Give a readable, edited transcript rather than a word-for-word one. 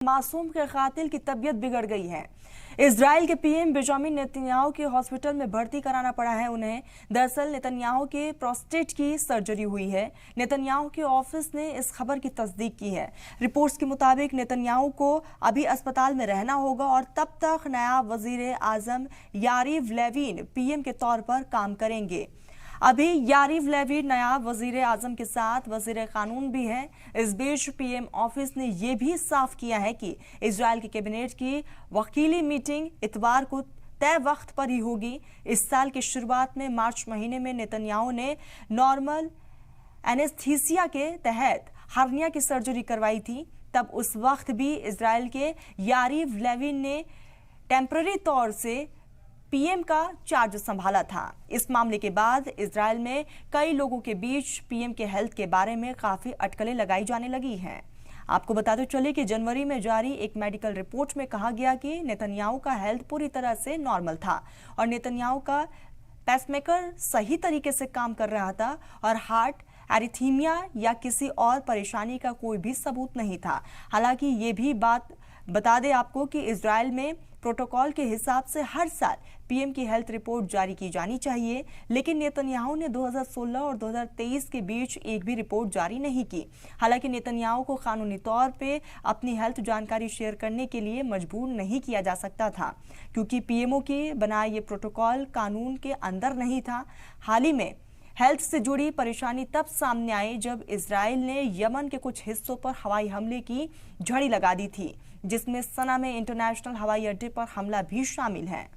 मासूम के कातिल की तबीयत बिगड़ गई है। इजराइल के पीएम बेंजामिन नेतन्याहू के हॉस्पिटल में भर्ती कराना पड़ा है उन्हें। दरअसल नेतन्याहू के प्रोस्टेट की सर्जरी हुई है। नेतन्याहू के ऑफिस ने इस खबर की तस्दीक की है। रिपोर्ट्स के मुताबिक नेतन्याहू को अभी अस्पताल में रहना होगा और तब तक नया वजीर आजम यारिव लेविन पीएम के तौर पर काम करेंगे। अभी यारिव लेविन नया वजीर आजम के साथ वजीर कानून भी है। इस बीच पीएम ऑफिस ने यह भी साफ किया है कि इजराइल की कैबिनेट की वकीली मीटिंग इतवार को तय वक्त पर ही होगी। इस साल की शुरुआत में मार्च महीने में नेतन्याहू ने नॉर्मल एनेस्थीसिया के तहत हर्निया की सर्जरी करवाई थी। तब उस वक्त भी इजराइल के यारिव लेविन ने टेम्पररी तौर से पीएम का चार्ज संभाला था। इस मामले के बाद इजराइल में कई लोगों के बीच पीएम के हेल्थ के बारे में काफी अटकलें लगाई जाने लगी हैं। आपको बताते चले कि जनवरी में जारी एक मेडिकल रिपोर्ट में कहा गया कि नेतन्याहू का हेल्थ पूरी तरह से नॉर्मल था और नेतन्याहू का पेसमेकर सही तरीके से काम कर रहा था और हार्ट एरिथीमिया या किसी और परेशानी का कोई भी सबूत नहीं था। हालांकि ये भी बात बता दें आपको कि इजराइल में प्रोटोकॉल के हिसाब से हर साल पीएम की हेल्थ रिपोर्ट जारी की जानी चाहिए, लेकिन नेतन्याहू ने 2016 और 2023 के बीच एक भी रिपोर्ट जारी नहीं की। हालांकि नेतन्याहू को कानूनी तौर पे अपनी हेल्थ जानकारी शेयर करने के लिए मजबूर नहीं किया जा सकता था, क्योंकि पीएमओ के बनाए ये प्रोटोकॉल कानून के अंदर नहीं था। हाल ही में हेल्थ से जुड़ी परेशानी तब सामने आई जब इजराइल ने यमन के कुछ हिस्सों पर हवाई हमले की झड़ी लगा दी थी, जिसमें सना में इंटरनेशनल हवाई अड्डे पर हमला भी शामिल है।